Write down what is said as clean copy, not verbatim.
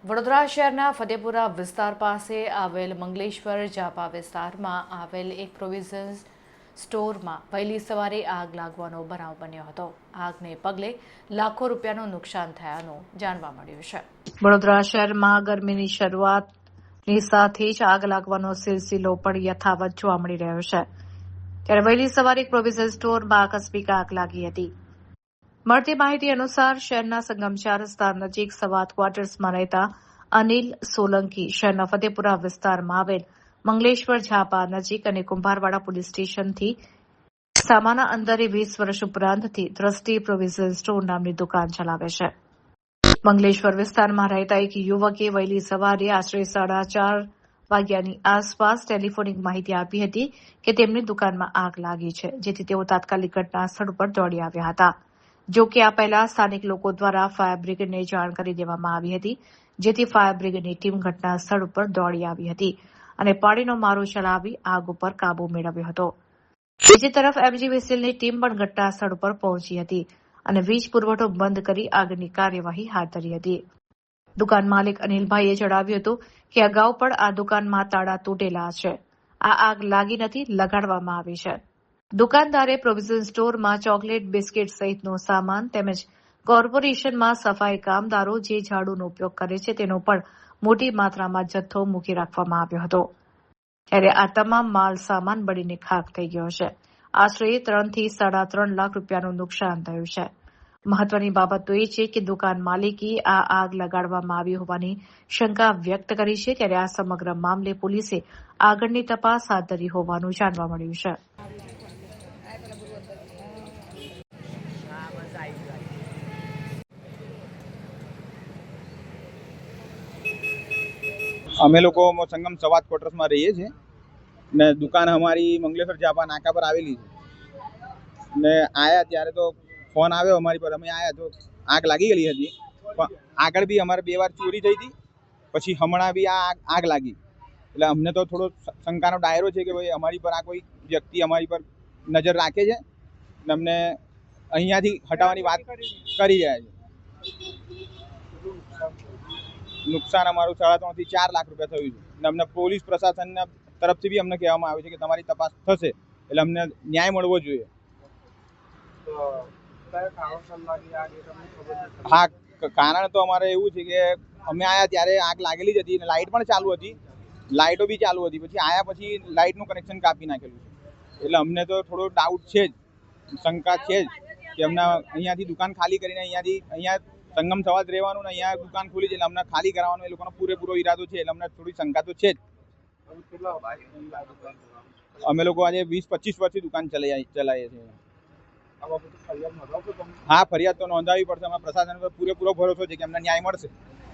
વડોદરા શહેરના ફતેપુરા વિસ્તાર પાસે આવેલ મંગલેશ્વર જાપા વિસ્તારમાં આવેલ એક પ્રોવિઝન સ્ટોરમાં વહેલી સવારે આગ લાગવાનો બનાવ બન્યો હતો. આગને પગલે લાખો રૂપિયાનું નુકસાન થયાનું જાણવા મળ્યું છે. વડોદરા શહેરમાં ગરમીની શરૂઆતની સાથે જ આગ લાગવાનો સિલસિલો પણ યથાવત જોવા મળી રહ્યો છે. ત્યારે વહેલી સવારે એક પ્રોવિઝન સ્ટોરમાં આકસ્મિક આગ લાગી હતી. મળતી માહિતી અનુસાર શહેરના સંગમ ચાર રસ્તા નજીક સવાત ક્વાર્ટર્સમાં રહેતા અનિલ સોલંકી શહેરના ફતેપુરા વિસ્તારમાં આવેલ મંગલેશ્વર ઝાપા નજીક અને કુંભારવાડા પોલીસ સ્ટેશનથી સામાના અંદરે 20 વર્ષ ઉપરાંતથી દ્રષ્ટિ પ્રોવિઝન સ્ટોર નામની દુકાન ચલાવે છે. મંગલેશ્વર વિસ્તારમાં રહેતા એક યુવકે વહેલી સવારે આશરે 4:30 વાગ્યાની આસપાસ ટેલિફોનિક માહિતી આપી હતી કે તેમની દુકાનમાં આગ લાગી છે, જેથી તેઓ તાત્કાલિક ઘટના સ્થળ પર દોડી આવ્યા હતા. જો કે આ પહેલા સ્થાનિક લોકો દ્વારા ફાયર બ્રિગેડને જાણ કરી દેવામાં આવી હતી, જેથી ફાયર બ્રિગેડની ટીમ ઘટના સ્થળ ઉપર દોડી આવી હતી અને પાણીનો મારો ચલાવી આગ ઉપર કાબુ મેળવ્યો હતો. બીજી તરફ એમજીવીસીએલની ટીમ પણ ઘટના સ્થળ ઉપર પહોંચી હતી અને વીજ પુરવઠો બંધ કરી આગની કાર્યવાહી હાથ ધરી હતી. દુકાન માલિક અનિલભાઈએ જણાવ્યું હતું કે અગાઉ પણ આ દુકાનમાં તાળા તૂટેલા છે. આ આગ લાગી નથી, લગાડવામાં આવી છે. દુકાનદારે પ્રોવિઝન સ્ટોરમાં ચોકલેટ, બિસ્કિટ સહિતનો સામાન તેમજ કોર્પોરેશનમાં સફાઈ કામદારો જે ઝાડુનો ઉપયોગ કરે છે તેનો પણ મોટી માત્રામાં જથ્થો મૂકી રાખવામાં આવ્યો હતો. ત્યારે આ તમામ માલ સામાન બળીને ખાખ થઈ ગયો છે. આશરે 3 થી 3.5 લાખ રૂપિયાનું નુકસાન થયું છે. મહત્વની બાબત તો એ છે કે દુકાન માલિકે આ આગ લગાડવામાં આવી હોવાની શંકા વ્યક્ત કરી છે. ત્યારે આ સમગ્ર મામલે પોલીસે આગળની તપાસ હાથ ધરી હોવાનું જાણવા મળ્યું છે. અમે લોકો સંગમ સવાત ક્વાર્ટર્સમાં રહીએ છીએ ને દુકાન અમારી મંગલેશ્વર જાપા નાકા પર આવેલી છે ને આયા ત્યારે તો ફોન આવ્યો અમારી પર, અમે આયા તો આગ લાગી ગયેલી હતી. પણ આગળ બી અમારે 2 વાર ચોરી થઈ હતી, પછી હમણાં બી આ આગ લાગી. એટલે અમને તો થોડો શંકાનો દાયરો છે કે ભાઈ અમારી પર આ કોઈ વ્યક્તિ અમારી પર નજર રાખે છે ને અમને અહીંયાથી હટાવવાની વાત કરી રહ્યા છે. નુકસાન અમારું 3.5 થી 4 લાખ રૂપિયા થયું છે અને અમને પોલીસ પ્રશાસનના તરફથી બી અમને કહેવામાં આવ્યું છે કે તમારી તપાસ થશે, એટલે અમને ન્યાય મળવો જોઈએ. હા, કારણ તો અમારે એવું છે કે અમે આયા ત્યારે આગ લાગેલી જ હતી અને લાઇટ પણ ચાલુ હતી, લાઇટો બી ચાલુ હતી. પછી આયા પછી લાઇટનું કનેક્શન કાપી નાખેલું છે. એટલે અમને તો થોડો ડાઉટ છે જ, શંકા છે જ કે અમને અહીંયાથી દુકાન ખાલી કરીને અહીંયા સંગમ સવાત રહેવાનું ને અહીંયા દુકાન ખુલી છે એટલે અમને ખાલી કરાવવાનો એ લોકોનો પૂરેપૂરો ઈરાદો છે. એટલે અમને થોડી શંકા તો છે જ. અમે લોકો આજે 20-25 વર્ષથી દુકાન ચલાવીએ છીએ. હા, ફરિયાદ તો નોંધાવી પડશે. અમારા પ્રશાસન પર પૂરેપૂરો ભરોસો છે કે અમને ન્યાય મળશે.